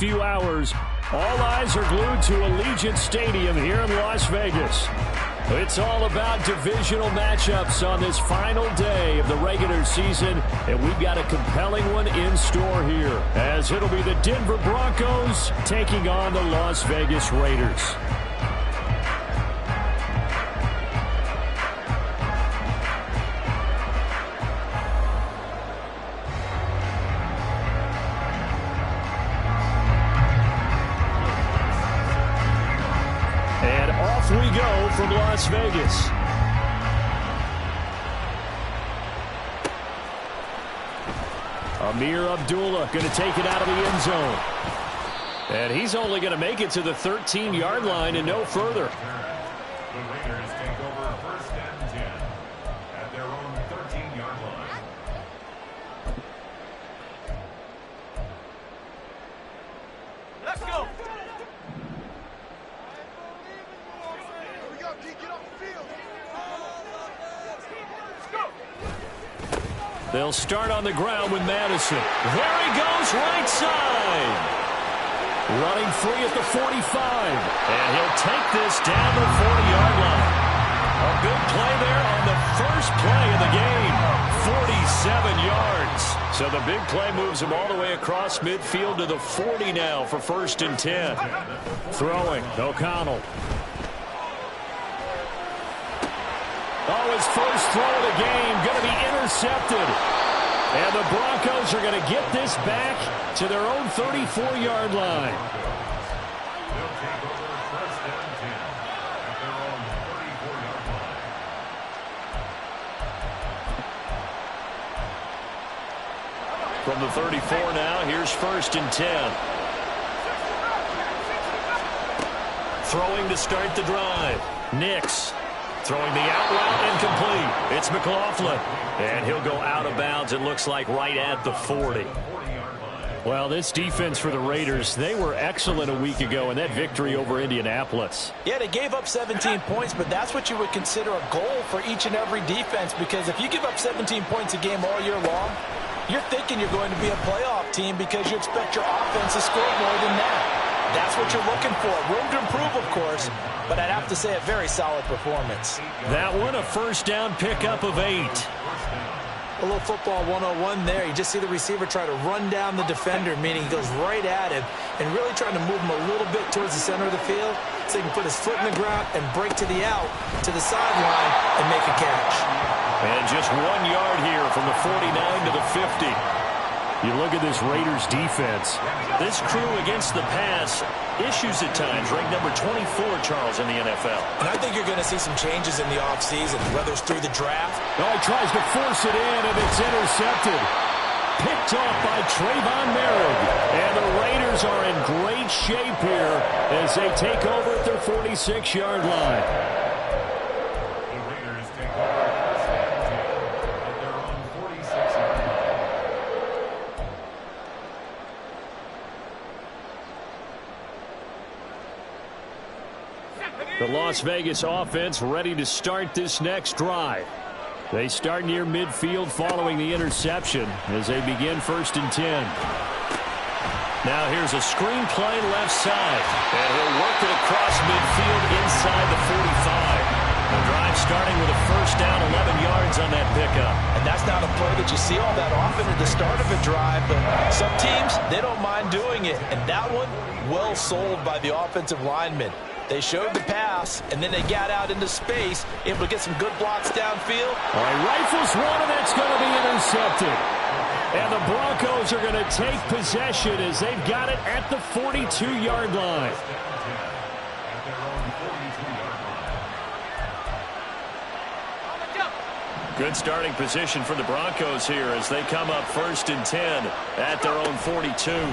few hours, all eyes are glued to Allegiant Stadium here in Las Vegas. It's all about divisional matchups on this final day of the regular season, and we've got a compelling one in store here, as it'll be the Denver Broncos taking on the Las Vegas Raiders. We go from Las Vegas. Amir Abdullah going to take it out of the end zone. And he's only going to make it to the 13-yard line and no further. The Raiders take over first and 10 at their own 13-yard line. Let's go. They'll start on the ground with Madison. There he goes, right side. Running free at the 45. And he'll take this down the 40-yard line. A big play there on the first play of the game. 47 yards. So the big play moves him all the way across midfield to the 40 now for first and 10. Throwing, O'Connell. Oh, his first throw of the game going to be intercepted. And the Broncos are going to get this back to their own 34-yard line. They'll take over first and 10 at their own 34-yard line. From the 34 now, here's first and 10. Throwing to start the drive. Nix. Throwing the out route incomplete. It's McLaughlin. And he'll go out of bounds, it looks like, right at the 40. Well, this defense for the Raiders, they were excellent a week ago in that victory over Indianapolis. Yeah, they gave up 17 points, but that's what you would consider a goal for each and every defense, because if you give up 17 points a game all year long, you're thinking you're going to be a playoff team because you expect your offense to score more than that. That's what you're looking for. Room to improve, of course, but I'd have to say a very solid performance. That one, a first down pickup of 8. A little football 101 there. You just see the receiver try to run down the defender, meaning he goes right at him and really trying to move him a little bit towards the center of the field so he can put his foot in the ground and break to the out, to the sideline, and make a catch. And just 1 yard here from the 49 to the 50. You look at this Raiders defense. This crew against the pass, issues at times, ranked number 24, Charles, in the NFL. And I think you're going to see some changes in the offseason, whether it's through the draft. Oh, he tries to force it in, and it's intercepted. Picked off by Trayvon Merrick. And the Raiders are in great shape here as they take over at their 46-yard line. The Raiders take over first and 10 at their own 46-yard line. The Las Vegas offense ready to start this next drive. They start near midfield following the interception as they begin first and 10. Now here's a screen play left side. And he'll work it across midfield inside the 45. The drive starting with a first down, 11 yards on that pickup. And that's not a play that you see all that often at the start of a drive, but some teams, they don't mind doing it. And that one, well sold by the offensive lineman. They showed the pass, and then they got out into space, able to get some good blocks downfield. All right, rifles one, and that's going to be intercepted. And the Broncos are going to take possession as they've got it at the 42-yard line. Good starting position for the Broncos here as they come up first and 10 at their own 42.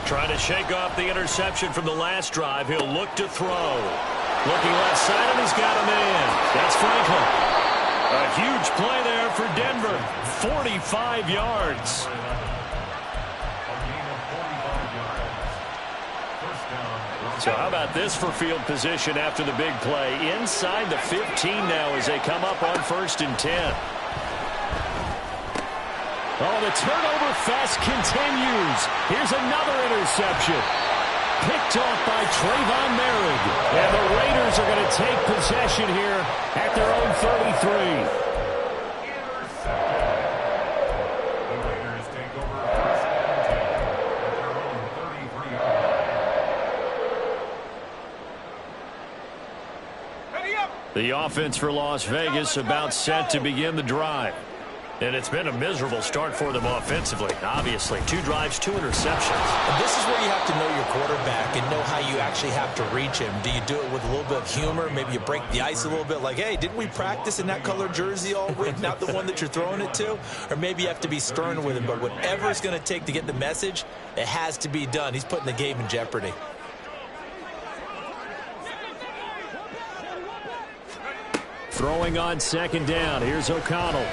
Trying to shake off the interception from the last drive. He'll look to throw. Looking left side, and he's got a man. That's Franklin. A huge play there for Denver. 45 yards. So how about this for field position after the big play? Inside the 15 now as they come up on first and 10. Oh, the turnover fest continues. Here's another interception. Picked off by Trayvon Merrick. And the Raiders are going to take possession here at their own 33. The offense for Las Vegas about set to begin the drive. And it's been a miserable start for them offensively, obviously. 2 drives, 2 interceptions. And this is where you have to know your quarterback and know how you actually have to reach him. Do you do it with a little bit of humor? Maybe you break the ice a little bit like, hey, didn't we practice in that color jersey all week, not the one that you're throwing it to? Or maybe you have to be stern with him. But whatever it's going to take to get the message, it has to be done. He's putting the game in jeopardy. Throwing on second down. Here's O'Connell.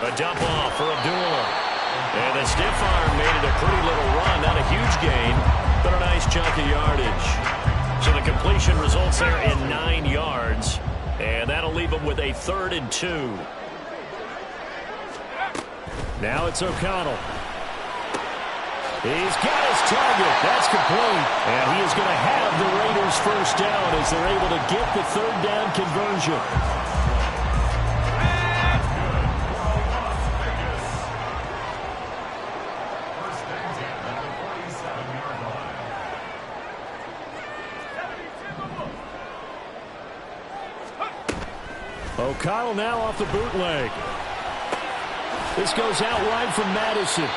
A dump off for Abdullah. And the stiff arm made it a pretty little run. Not a huge gain, but a nice chunk of yardage. So the completion results there in 9 yards. And that'll leave them with a 3rd and 2. Now it's O'Connell. He's got his target. That's complete. And he is going to have the Raiders first down as they're able to get the 3rd down conversion. O'Connell now off the bootleg. This goes out wide from Madison.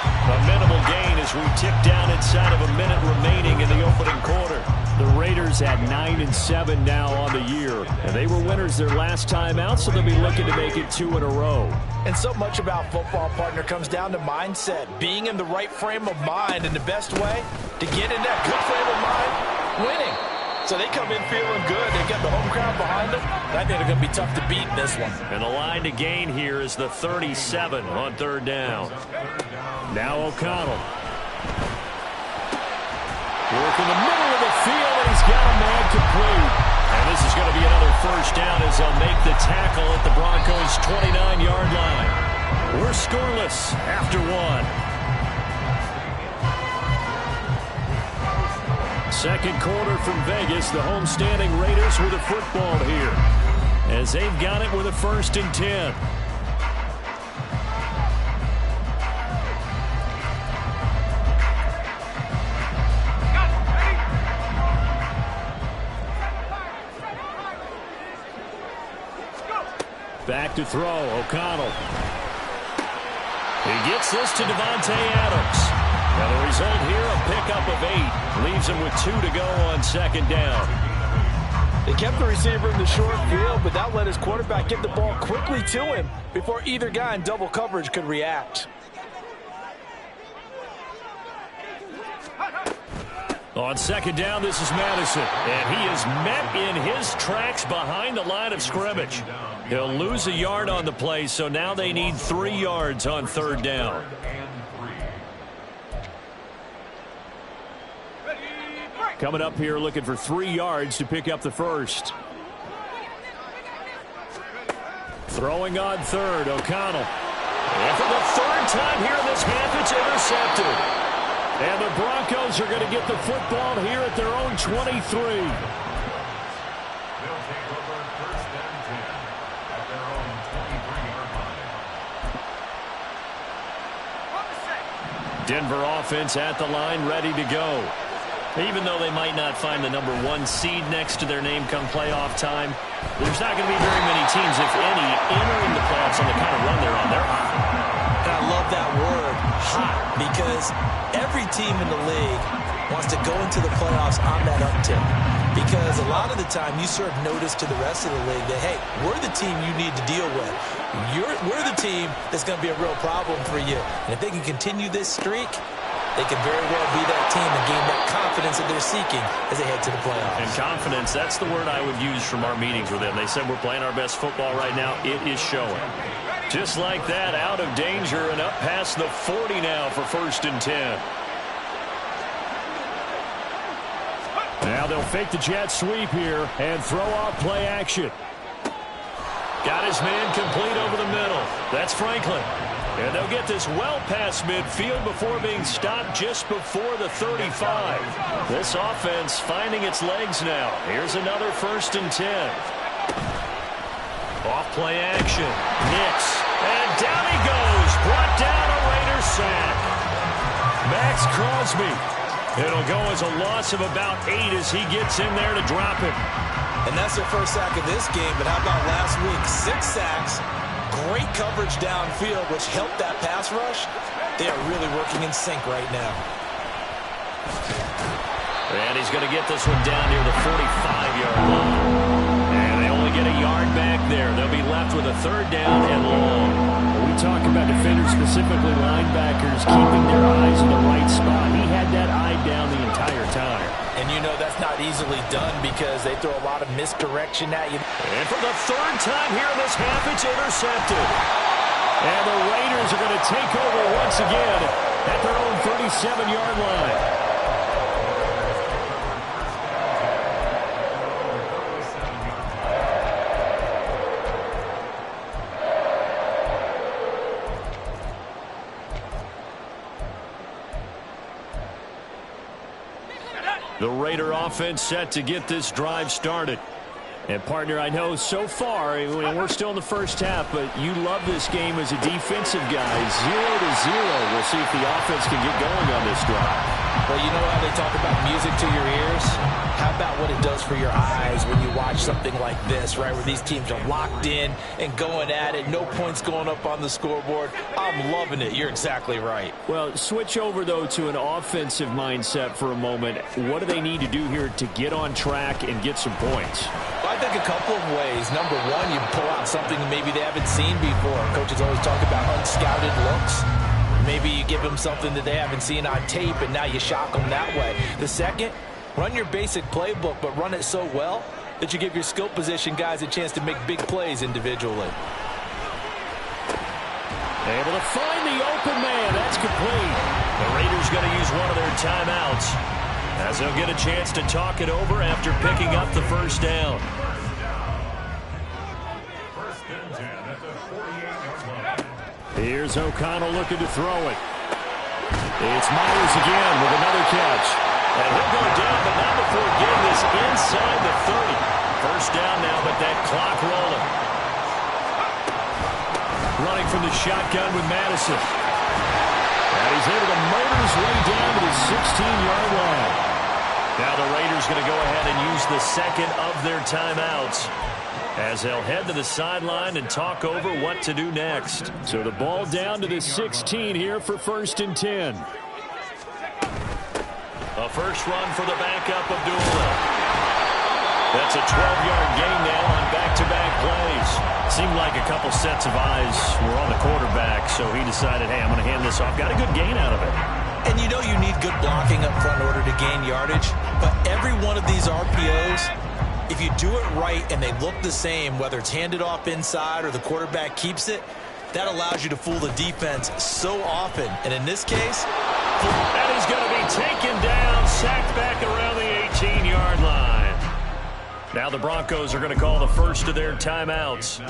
A minimal gain as we tip down inside of a minute remaining in the opening quarter. The Raiders at 9-7 now on the year. And they were winners their last time out, so they'll be looking to make it 2 in a row. And so much about football, partner, comes down to mindset. Being in the right frame of mind, and the best way to get in that good frame of mind, winning. So they come in feeling good. They got the home crowd behind them. I think they're going to be tough to beat in this one. And the line to gain here is the 37 on 3rd down. Now O'Connell. Work in the middle of the field, and he's got a man complete. And this is going to be another first down as they'll make the tackle at the Broncos' 29-yard line. We're scoreless after 1. Second quarter from Vegas. The homestanding Raiders with the football here as they've got it with a 1st and 10. Back to throw. O'Connell. He gets this to Davante Adams. And the result here, a pickup of 8. Leaves him with 2 to go on 2nd down. They kept the receiver in the short field, but that let his quarterback get the ball quickly to him before either guy in double coverage could react. On 2nd down, this is Madison. And he is met in his tracks behind the line of scrimmage. He'll lose a yard on the play, so now they need 3 yards on 3rd down. Coming up here looking for 3 yards to pick up the first. Throwing on 3rd, O'Connell. And for the 3rd time here in this half, it's intercepted. And the Broncos are going to get the football here at their own 23. They'll take over 1st and 10 at their own 23-yard line. Denver offense at the line, ready to go. Even though they might not find the number 1 seed next to their name come playoff time, there's not going to be very many teams, if any, entering the playoffs on the kind of run they're on. They're hot. And I love that word, hot, because every team in the league wants to go into the playoffs on that uptick. Because a lot of the time you serve notice to the rest of the league that, hey, we're the team you need to deal with. We're the team that's going to be a real problem for you. And if they can continue this streak, they can very well be that team and gain that confidence that they're seeking as they head to the playoffs. And confidence, that's the word I would use from our meetings with them. They said we're playing our best football right now. It is showing. Just like that, out of danger and up past the 40 now for 1st and 10. Now they'll fake the jet sweep here and throw off play action. Got his man complete over the middle. That's Franklin. And they'll get this well past midfield before being stopped just before the 35. This offense finding its legs now. Here's another 1st and 10. Off-play action. Nix. And down he goes. Brought down a Raiders sack. Max Crosby. It'll go as a loss of about 8 as he gets in there to drop it. And that's their first sack of this game, but how about last week? 6 sacks, great coverage downfield, which helped that pass rush. They are really working in sync right now. And he's going to get this one down near the 45-yard line. And they only get a yard back there. They'll be left with a 3rd down and long. We talk about defenders, specifically linebackers, keeping their eyes in the right spot. He had that eye down the entire time. And you know that's not easily done because they throw a lot of misdirection at you. And for the 3rd time here in this half, it's intercepted. And the Raiders are going to take over once again at their own 37-yard line. The Raider offense set to get this drive started. And, partner, I know so far, we're still in the first half, but you love this game as a defensive guy. 0-0. We'll see if the offense can get going on this drive. Well, you know how they talk about music to your ears? How about what it does for your eyes when you watch something like this, right, where these teams are locked in and going at it, no points going up on the scoreboard? I'm loving it. You're exactly right. Well, switch over, though, to an offensive mindset for a moment. What do they need to do here to get on track and get some points? Well, I think a couple of ways. Number one, you pull out something maybe they haven't seen before. Coaches always talk about unscouted looks. Maybe you give them something that they haven't seen on tape, and now you shock them that way. The second, run your basic playbook, but run it so well that you give your skill position guys a chance to make big plays individually. Able to find the open man. That's complete. The Raiders going to use one of their timeouts as they'll get a chance to talk it over after picking up the 1st down. 1st and 10 at the 48-yard line. Here's O'Connell looking to throw it. It's Myers again with another catch. And he'll go down, but not before getting this inside the 30. 1st down now, but that clock rolling. Running from the shotgun with Madison. And he's able to motor his way down to the 16-yard line. Now the Raiders going to go ahead and use the 2nd of their timeouts as they'll head to the sideline and talk over what to do next. So the ball down to the 16 here for 1st and 10. A first run for the backup, Abdullah. That's a 12-yard gain now on back-to-back plays. Seemed like a couple sets of eyes were on the quarterback, so he decided, hey, I'm going to hand this off. Got a good gain out of it. And you know you need good blocking up front in order to gain yardage, but every one of these RPOs, if you do it right and they look the same, whether it's handed off inside or the quarterback keeps it, that allows you to fool the defense so often. And in this case, and he's going to be taken down, sacked back around the 18-yard line. Now the Broncos are going to call the first of their timeouts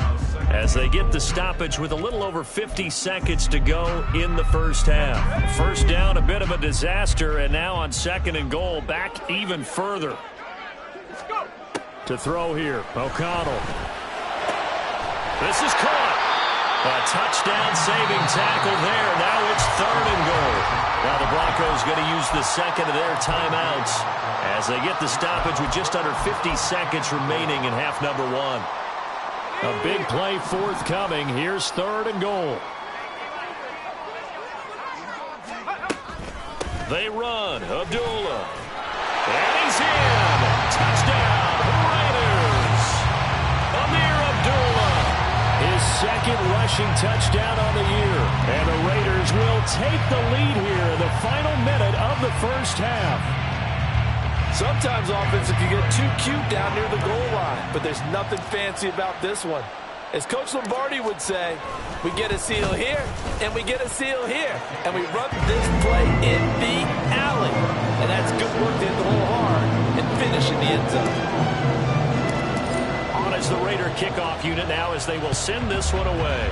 as they get the stoppage with a little over 50 seconds to go in the 1st half. 1st down, a bit of a disaster, and now on 2nd and goal, back even further. To throw here, O'Connell. This is caught. A touchdown-saving tackle there. Now it's 3rd and goal. Now the Broncos going to use the 2nd of their timeouts as they get the stoppage with just under 50 seconds remaining in half number 1. A big play forthcoming. Here's 3rd and goal. They run. Abdullah. And he's in. Touchdown, Raiders. Amir Abdullah. His 2nd rushing touchdown on the year. And the Raiders will take the lead here in the final minute of the 1st half. sometimes offensive can get too cute down near the goal line, but there's nothing fancy about this one. As Coach Lombardi would say, we get a seal here, and we get a seal here, and we run this play in the alley. And that's good work to hit the hole hard and finish in the end zone. On is the Raider kickoff unit now as they will send this one away.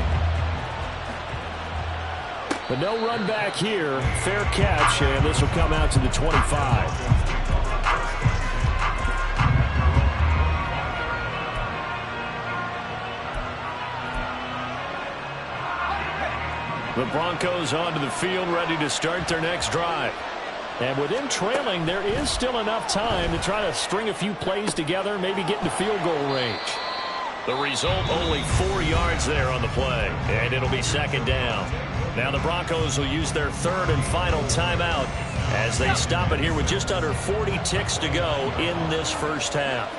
But no run back here. Fair catch, and this will come out to the 25. The Broncos onto the field, ready to start their next drive. And with them trailing, there is still enough time to try to string a few plays together, maybe get into field goal range. The result, only 4 yards there on the play, and it'll be second down. Now the Broncos will use their third and final timeout as they stop it here with just under 40 ticks to go in this first half.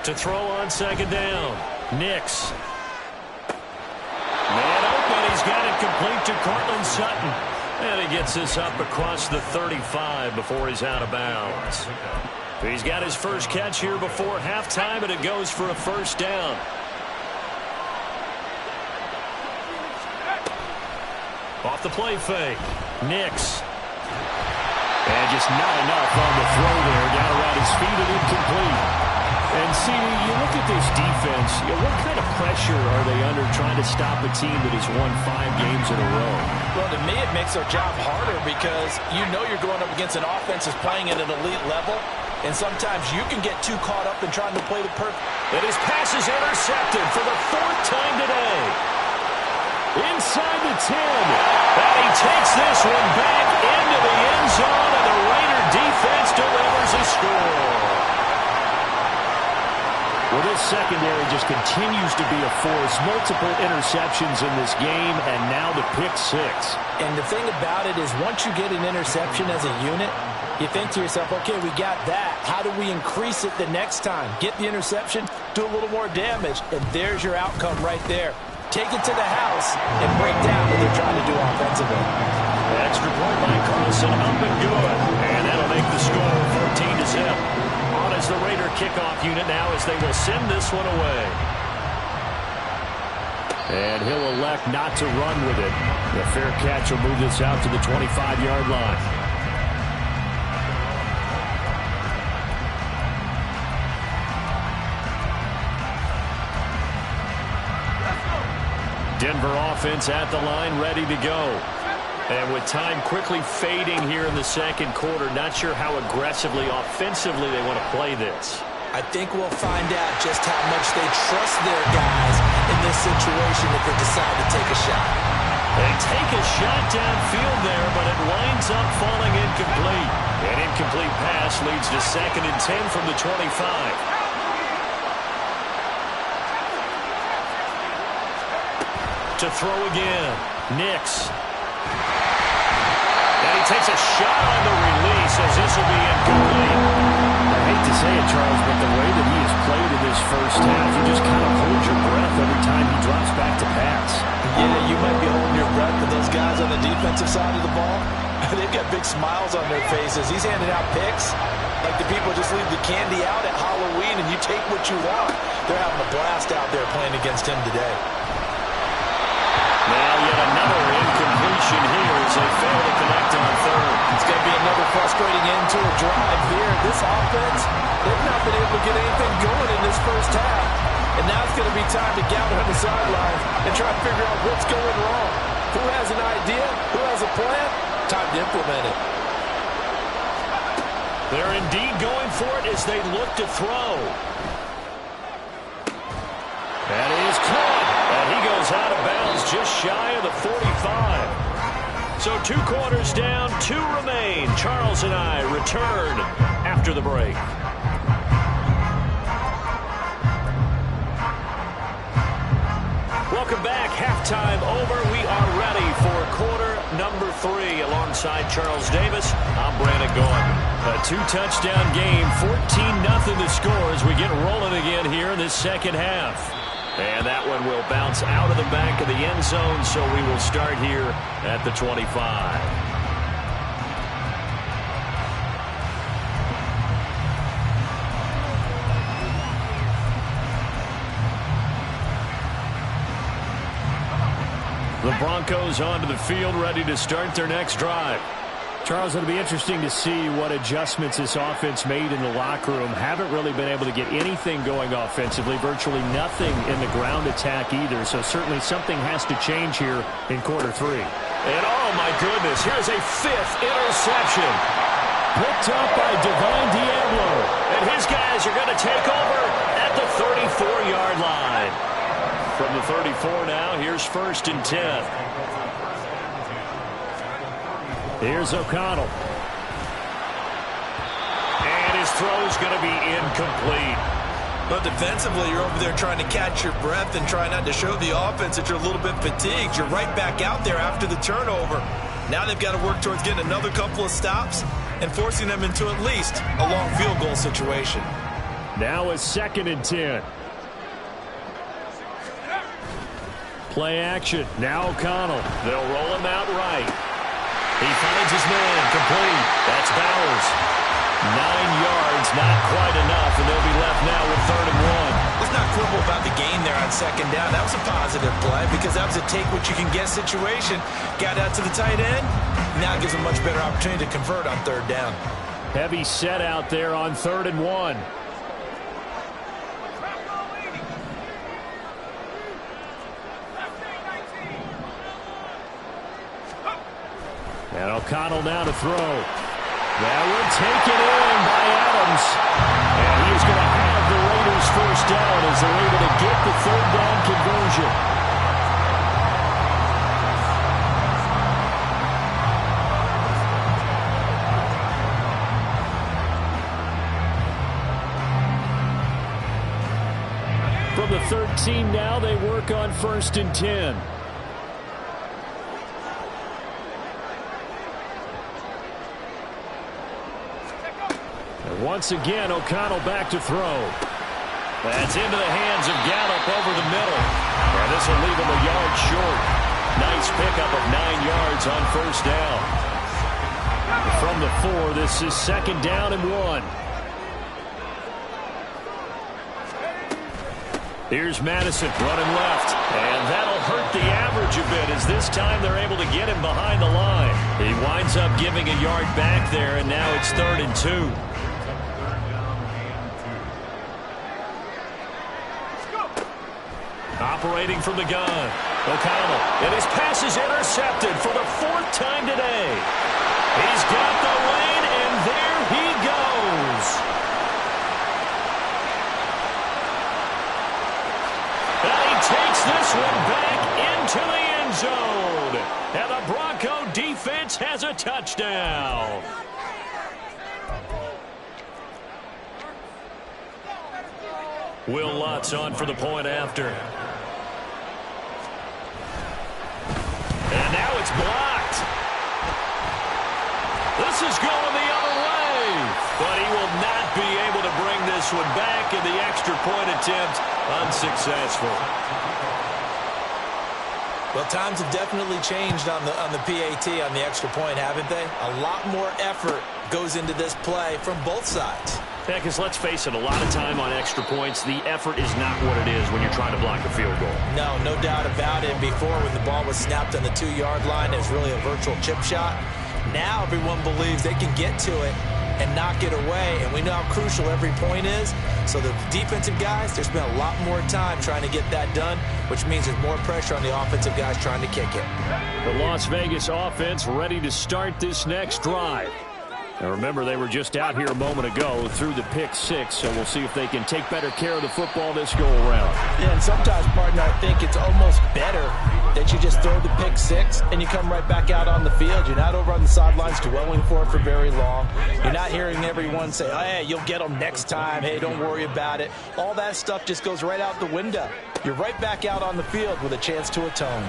To throw on second down, Nix. Man open, he's got it complete to Cortland Sutton. And he gets this up across the 35 before he's out of bounds. He's got his first catch here before halftime, and it goes for a first down. Off the play fake, Nix. And just not enough on the throw there. Down around his feet and incomplete. And see, you look at this defense, what kind of pressure are they under trying to stop a team that has won 5 games in a row? Well, to me, it makes their job harder because you know you're going up against an offense that's playing at an elite level, and sometimes you can get too caught up in trying to play the perfect. And his pass is intercepted for the 4th time today. Inside the 10. And he takes this one back into the end zone, and the Raider defense delivers a score. Well, this secondary just continues to be a force. Multiple interceptions in this game, and now the pick 6. And the thing about it is once you get an interception as a unit, you think to yourself, okay, we got that. How do we increase it the next time? Get the interception, do a little more damage, and there's your outcome right there. Take it to the house and break down what they're trying to do offensively. Extra point by Carlson, up and good. And that'll make the score 14-0. On as the Raider kickoff unit now as they will send this one away. And he'll elect not to run with it. The fair catch will move this out to the 25-yard line. Denver offense at the line, ready to go. And with time quickly fading here in the second quarter, not sure how aggressively, offensively they want to play this. I think we'll find out just how much they trust their guys in this situation if they decide to take a shot. They take a shot downfield there, but it winds up falling incomplete. An incomplete pass leads to 2nd and 10 from the 25. To throw again, Nix. And he takes a shot on the release as this will be incomplete. I hate to say it, Charles, but the way that he has played in this first half, you just kind of hold your breath every time he drops back to pass. Yeah, you might be holding your breath, but those guys on the defensive side of the ball, they've got big smiles on their faces. He's handing out picks like the people just leave the candy out at Halloween and you take what you want. They're having a blast out there playing against him today. Now yet another incompletion here as they fail to connect on third. It's going to be another frustrating end to a drive here. This offense, they've not been able to get anything going in this first half. And now it's going to be time to gather on the sidelines and try to figure out what's going wrong. Who has an idea? Who has a plan? Time to implement it. They're indeed going for it as they look to throw. That is caught. And he goes out of bounds just shy of the 45. So 2 quarters down, 2 remain. Charles and I return after the break. Welcome back. Halftime over. We are ready for quarter number 3. Alongside Charles Davis, I'm Brandon Gaudin. A 2-touchdown game, 14-0 the score as we get rolling again here in this second half. And that one will bounce out of the back of the end zone, so we will start here at the 25. The Broncos onto the field, ready to start their next drive. Charles, it'll be interesting to see what adjustments this offense made in the locker room. Haven't really been able to get anything going offensively, virtually nothing in the ground attack either. So certainly something has to change here in quarter 3. And oh my goodness, here's a 5th interception. Picked up by Divine Diablo. And his guys are going to take over at the 34-yard line. From the 34 now, here's 1st and 10. Here's O'Connell. And his throw's going to be incomplete. But defensively, you're over there trying to catch your breath and try not to show the offense that you're a little bit fatigued. You're right back out there after the turnover. Now they've got to work towards getting another couple of stops and forcing them into at least a long field goal situation. Now a 2nd and 10. Play action. Now O'Connell. They'll roll him out right. He finds his man, complete. That's Bowers. 9 yards, not quite enough, and they'll be left now with 3rd and 1. Let's not quibble about the gain there on 2nd down. That was a positive play because that was a take-what-you-can-get situation. Got out to the tight end. Now it gives a much better opportunity to convert on 3rd down. Heavy set out there on 3rd and 1. And O'Connell now to throw. That one taken in by Adams. And he is going to have the Raiders 1st down as they're able to get the 3rd down conversion. From the 13 now, they work on 1st and 10. Once again, O'Connell back to throw. That's into the hands of Gallup over the middle. And this will leave him a yard short. Nice pickup of 9 yards on 1st down. From the 4, this is 2nd down and 1. Here's Madison running left. And that'll hurt the average a bit as this time they're able to get him behind the line. He winds up giving a yard back there, and now it's 3rd and 2. Operating from the gun, O'Connell, and his pass is intercepted for the 4th time today. He's got the lane, and there he goes. And he takes this one back into the end zone. And the Bronco defense has a touchdown. Will Lutz on for the point after. And now it's blocked. This is going the other way. But he will not be able to bring this one back, and the extra point attempt unsuccessful. Well, times have definitely changed on the PAT, on the extra point, haven't they? A lot more effort goes into this play from both sides. Yeah, because let's face it, a lot of time on extra points, the effort is not what it is when you're trying to block a field goal. No doubt about it. Before, when the ball was snapped on the 2-yard line, it was really a virtual chip shot. Now everyone believes they can get to it and knock it away, and we know how crucial every point is. So the defensive guys, there's been a lot more time trying to get that done, which means there's more pressure on the offensive guys trying to kick it. The Las Vegas offense ready to start this next drive. Now remember, they were just out here a moment ago through the pick 6, so we'll see if they can take better care of the football this go-around. Yeah, and sometimes, partner, I think it's almost better that you just throw the pick 6 and you come right back out on the field. You're not over on the sidelines dwelling for it for very long. You're not hearing everyone say, oh, hey, you'll get them next time. Hey, don't worry about it. All that stuff just goes right out the window. You're right back out on the field with a chance to atone.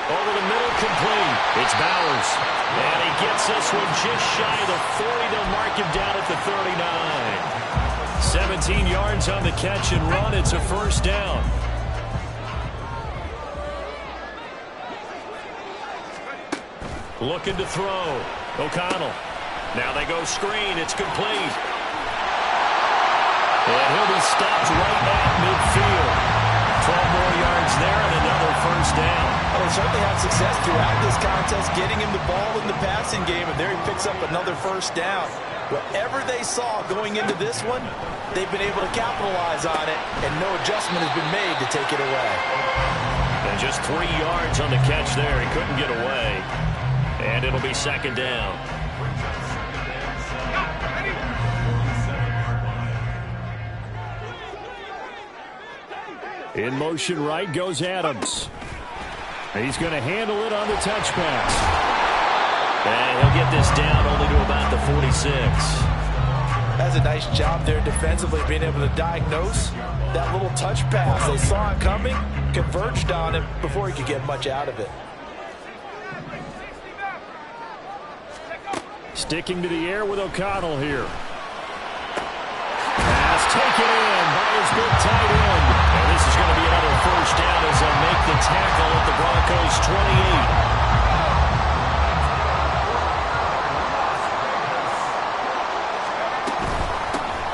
Over the middle, complete. It's Bowers. And he gets this one just shy of the 40. They'll mark him down at the 39. 17 yards on the catch and run. It's a 1st down. Looking to throw. O'Connell. Now they go screen. It's complete. And he'll be stopped right at midfield. 12 more yards there and another first down. Well, they certainly had success throughout this contest, getting him the ball in the passing game, and there he picks up another first down. Whatever they saw going into this one, they've been able to capitalize on it, and no adjustment has been made to take it away. And just 3 yards on the catch there. He couldn't get away. And it'll be second down. In motion right goes Adams. He's going to handle it on the touch pass. And he'll get this down only to about the 46. That's a nice job there defensively, being able to diagnose that little touch pass. They saw it coming, converged on it before he could get much out of it. Sticking to the air with O'Connell here. Pass taken in by his big tight end. And this is going to be another first down as they'll make the tackle at the Broncos' 28.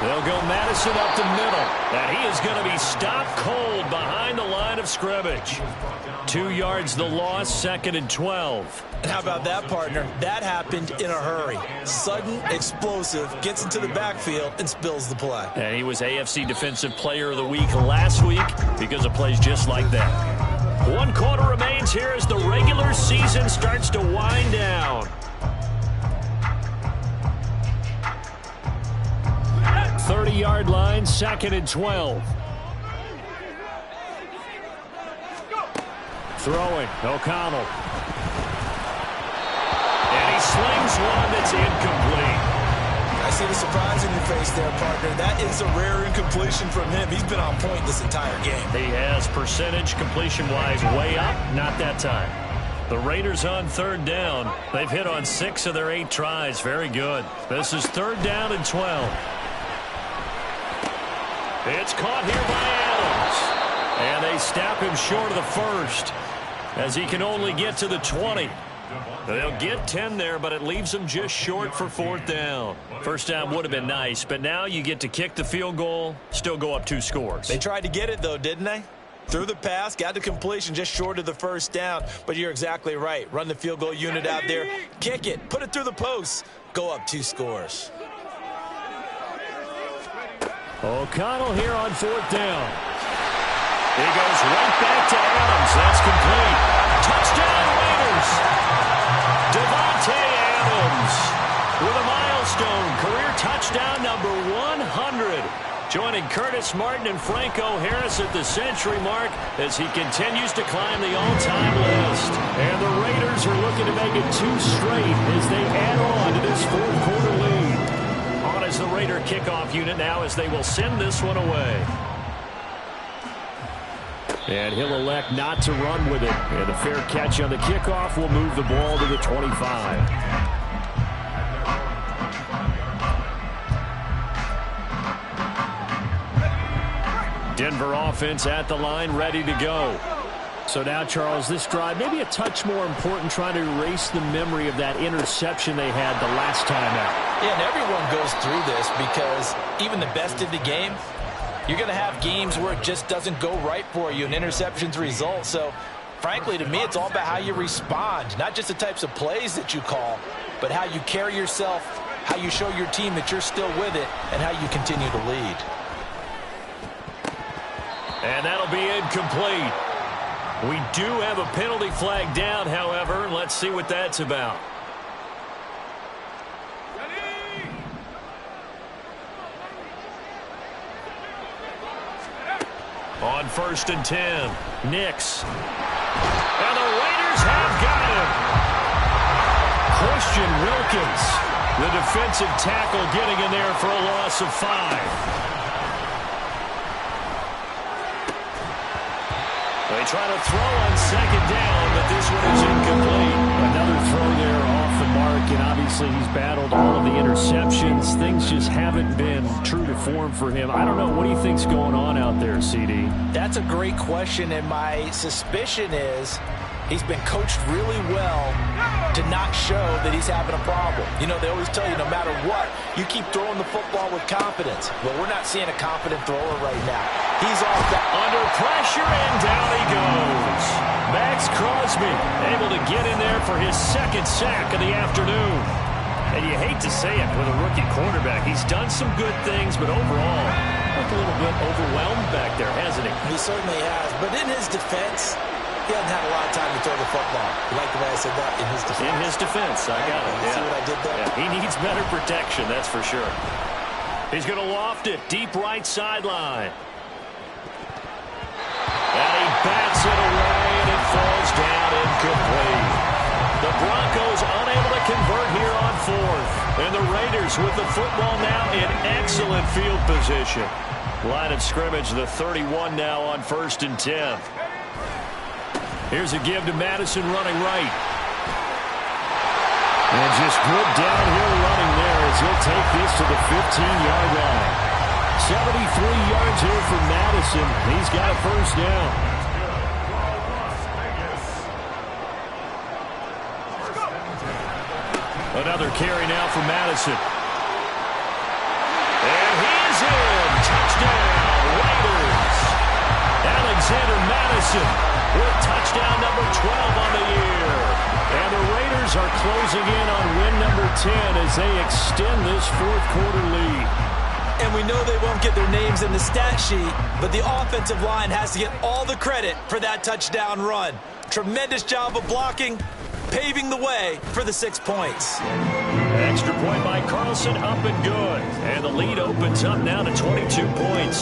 They'll go Madison up the middle. And he is going to be stopped cold behind the line of scrimmage. 2 yards the loss, 2nd and 12. And how about that, partner? That happened in a hurry. Sudden, explosive, gets into the backfield and spills the play. And he was AFC Defensive Player of the Week last week because of plays just like that. 1 quarter remains here as the regular season starts to wind down. 30-yard line, 2nd and 12. Throwing, O'Connell. And he slings one that's incomplete. I see the surprise in your face there, partner. That is a rare incompletion from him. He's been on point this entire game. He has percentage completion-wise way up, not that time. The Raiders on 3rd down. They've hit on 6 of their 8 tries. Very good. This is 3rd down and 12. It's caught here by Adams. And they snap him short of the first as he can only get to the 20. They'll get 10 there, but it leaves them just short for 4th down. First down would have been nice, but now you get to kick the field goal, still go up 2 scores. They tried to get it, though, didn't they? Threw the pass, got the completion just short of the first down. But you're exactly right. Run the field goal unit out there, kick it, put it through the posts, go up 2 scores. O'Connell here on 4th down. He goes right back to Adams. That's complete. Touchdown Raiders. Davante Adams with a milestone career touchdown number 100. Joining Curtis Martin and Franco Harris at the century mark as he continues to climb the all-time list. And the Raiders are looking to make it 2 straight as they add on to this 4th quarter lead. As the Raider kickoff unit now as they will send this one away. And he'll elect not to run with it. And a fair catch on the kickoff will move the ball to the 25. Denver offense at the line, ready to go. So now, Charles, this drive maybe a touch more important, trying to erase the memory of that interception they had the last time out. Yeah, and everyone goes through this because even the best in the game, you're going to have games where it just doesn't go right for you and interceptions result. So, frankly, to me, it's all about how you respond, not just the types of plays that you call, but how you carry yourself, how you show your team that you're still with it, and how you continue to lead. And that'll be incomplete. We do have a penalty flag down, however. Let's see what that's about. On 1st and 10, Nix. And the Raiders have got him. Christian Wilkins, the defensive tackle, getting in there for a loss of 5. They try to throw on 2nd down, but this one is incomplete. Another throw there off the mark, and obviously he's battled all of the interceptions. Things just haven't been true to form for him. I don't know. What do you think's going on out there, CD? That's a great question, and my suspicion is he's been coached really well to not show that he's having a problem. You know, they always tell you no matter what, you keep throwing the football with confidence. Well, we're not seeing a confident thrower right now. He's off that. Under pressure, and down he goes. Max Crosby able to get in there for his second sack of the afternoon. And you hate to say it with a rookie quarterback. He's done some good things, but overall, looked a little bit overwhelmed back there, hasn't he? He certainly has. But in his defense, he hasn't had a lot of time to throw the football. You like the way I said that? In his defense. In his defense, I got it. You see what I did there? Yeah, he needs better protection, that's for sure. He's going to loft it deep right sideline. And he bats it away, and it falls down incomplete. The Broncos unable to convert here on fourth. And the Raiders with the football now in excellent field position. Line of scrimmage, the 31 now on 1st and 10. Here's a give to Madison running right. And just good downhill running there as he'll take this to the 15-yard line. 73 yards here for Madison. He's got a first down. Another carry now for Madison. And he's in. Touchdown, Raiders. Alexander Madison with touchdown number 12 on the year. And the Raiders are closing in on win number 10 as they extend this fourth quarter lead. And we know they won't get their names in the stat sheet, but the offensive line has to get all the credit for that touchdown run. Tremendous job of blocking, paving the way for the 6 points. Extra point by Carlson, up and good. And the lead opens up now to 22 points.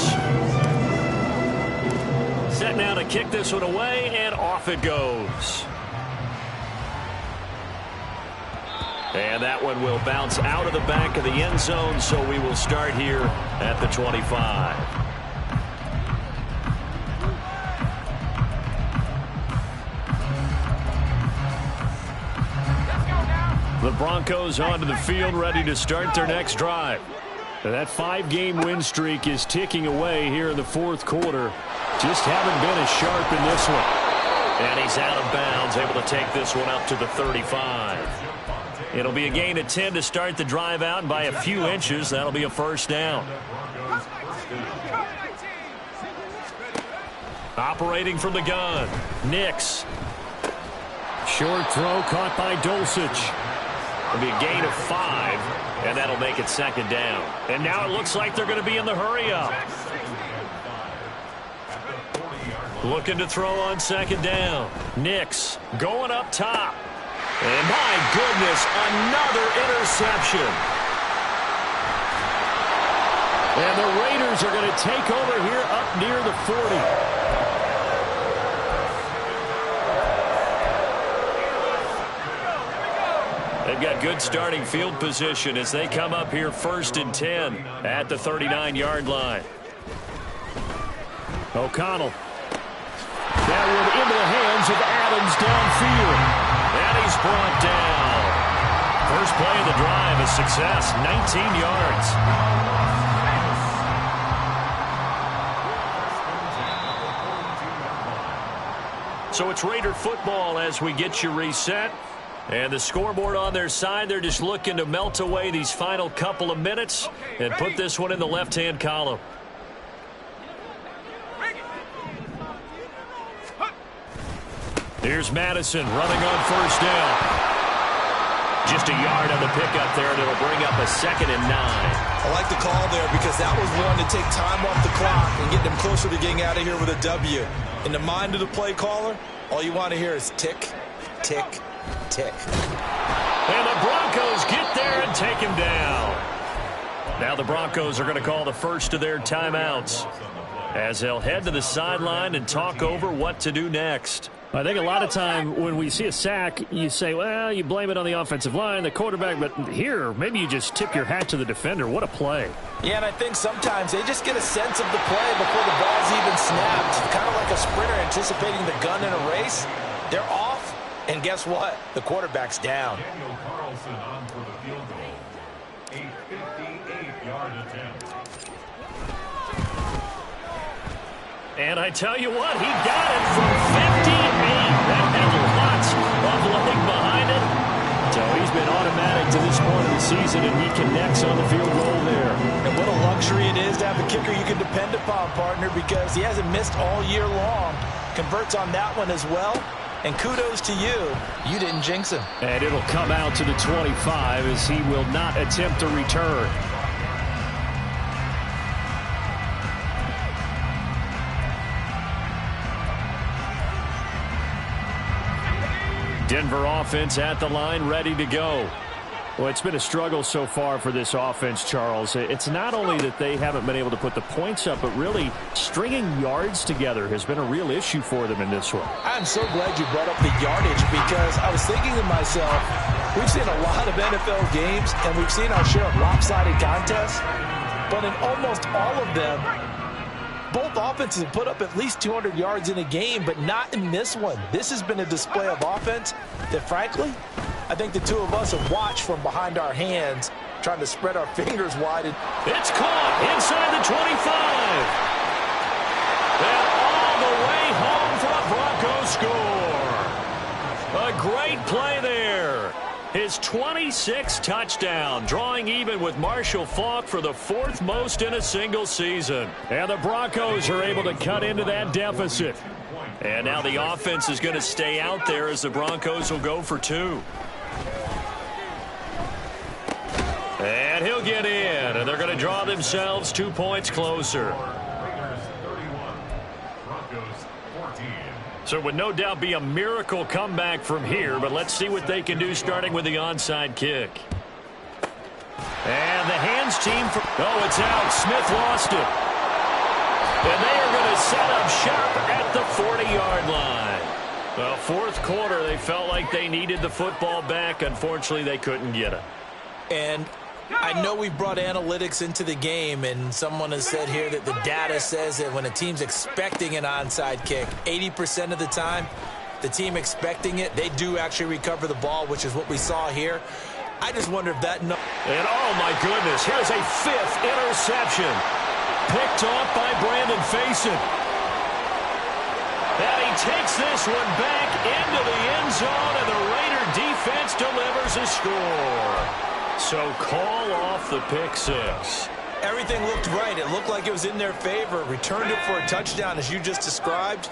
Set now to kick this one away, and off it goes. And that one will bounce out of the back of the end zone, so we will start here at the 25. The Broncos onto the field, ready to start their next drive. And that 5-game win streak is ticking away here in the fourth quarter. Just haven't been as sharp in this one. And he's out of bounds, able to take this one up to the 35. It'll be a gain of 10 to start the drive out, and by a few inches, that'll be a first down. Operating from the gun, Nix. Short throw caught by Dulcich. It'll be a gain of 5, and that'll make it second down. And now it looks like they're going to be in the hurry-up. Looking to throw on second down. Nix going up top. And my goodness, another interception. And the Raiders are going to take over here up near the 40. They've got good starting field position as they come up here 1st and 10 at the 39-yard line. O'Connell. That one into the hands of Adams downfield. And he's brought down. First play of the drive, a success, 19 yards. So it's Raider football as we get you reset. And the scoreboard on their side, they're just looking to melt away these final couple of minutes and put this one in the left-hand column. Here's Madison running on first down. Just a yard on the pickup there, and it'll bring up a 2nd and 9. I like the call there because that was one to take time off the clock and get them closer to getting out of here with a W. In the mind of the play caller, all you want to hear is tick, tick, tick. And the Broncos get there and take him down. Now the Broncos are going to call the first of their timeouts as they'll head to the sideline and talk over what to do next. I think a lot of time when we see a sack, you say, well, you blame it on the offensive line, the quarterback, but here, maybe you just tip your hat to the defender. What a play. Yeah, and I think sometimes they just get a sense of the play before the ball's even snapped. Kind of like a sprinter anticipating the gun in a race. They're off, and guess what? The quarterback's down. Daniel Carlson on for the field goal. A 58-yard attempt. And I tell you what, he got it from 58. That had lots of leg behind it. So he's been automatic to this point of the season, and he connects on the field goal there. And what a luxury it is to have a kicker you can depend upon, partner, because he hasn't missed all year long. Converts on that one as well. And kudos to you. You didn't jinx him. And it'll come out to the 25 as he will not attempt to return. Denver offense at the line, ready to go. Well, it's been a struggle so far for this offense, Charles. It's not only that they haven't been able to put the points up, but really stringing yards together has been a real issue for them in this one. I'm so glad you brought up the yardage because I was thinking to myself, we've seen a lot of NFL games and we've seen our share of lopsided contests, but in almost all of them, both offenses have put up at least 200 yards in a game, but not in this one. This has been a display of offense that, frankly, I think the two of us have watched from behind our hands, trying to spread our fingers wide. It's caught inside the 25. And all the way home for a Broncos score. A great play there. His 26th touchdown, drawing even with Marshall Faulk for the 4th most in a single season. And the Broncos are able to cut into that deficit. And now the offense is going to stay out there as the Broncos will go for 2. And he'll get in, and they're going to draw themselves 2 points closer. Raiders 31, Broncos 14. So it would no doubt be a miracle comeback from here, but let's see what they can do starting with the onside kick. And the hands team, oh, it's out. Smith lost it. And they are going to set up shop at the 40-yard line. Well, 4th quarter, they felt like they needed the football back. Unfortunately, they couldn't get it. And I know we've brought analytics into the game, and someone has said here that the data says that when a team's expecting an onside kick, 80% of the time, the team expecting it, they do actually recover the ball, which is what we saw here. I just wonder if that... And oh, my goodness, here's a 5th interception. Picked off by Brandon Facyson. And he takes this one back into the end zone, and the Raider defense delivers a score. So call off the pick 6. Everything looked right. It looked like it was in their favor. Returned it for a touchdown, as you just described.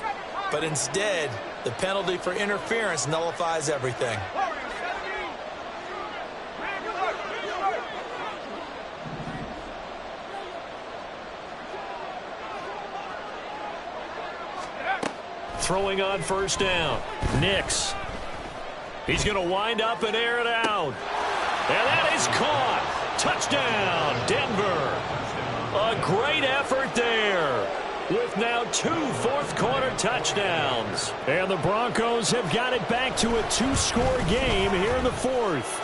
But instead, the penalty for interference nullifies everything. Throwing on first down. Nix. He's going to wind up and air it out. And that is caught. Touchdown, Denver. A great effort there with now 2 4th-quarter touchdowns. And the Broncos have got it back to a 2-score game here in the 4th.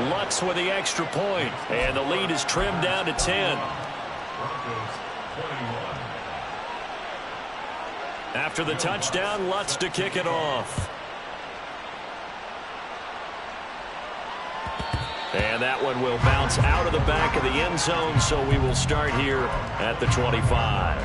Lutz with the extra point, and the lead is trimmed down to 10. After the touchdown, Lutz to kick it off. And that one will bounce out of the back of the end zone, so we will start here at the 25.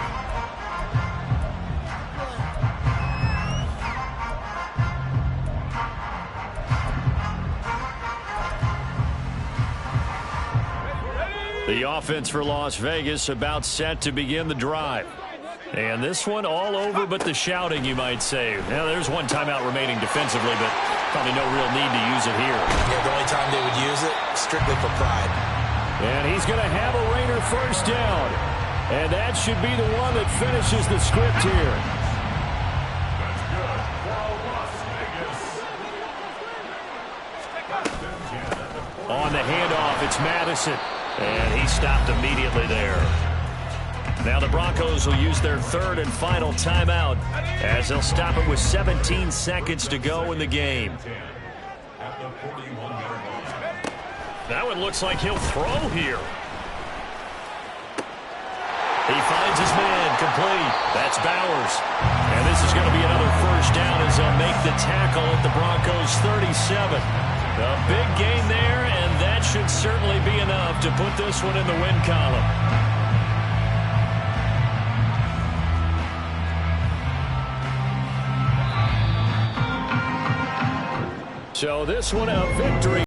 The offense for Las Vegas about set to begin the drive. And this one all over but the shouting, you might say. Now, there's one timeout remaining defensively, but probably no real need to use it here. Yeah, the only time they would use it, strictly for pride. And he's going to have a Raider first down. And that should be the one that finishes the script here. That's good for Las Vegas. On the handoff, it's Madison. And he stopped immediately there. Now the Broncos will use their 3rd and final timeout as they'll stop it with 17 seconds to go in the game. That one looks like he'll throw here. He finds his man complete. That's Bowers. And this is going to be another first down as they'll make the tackle at the Broncos 37. A big gain there, and that should certainly be enough to put this one in the win column. So this one a victory.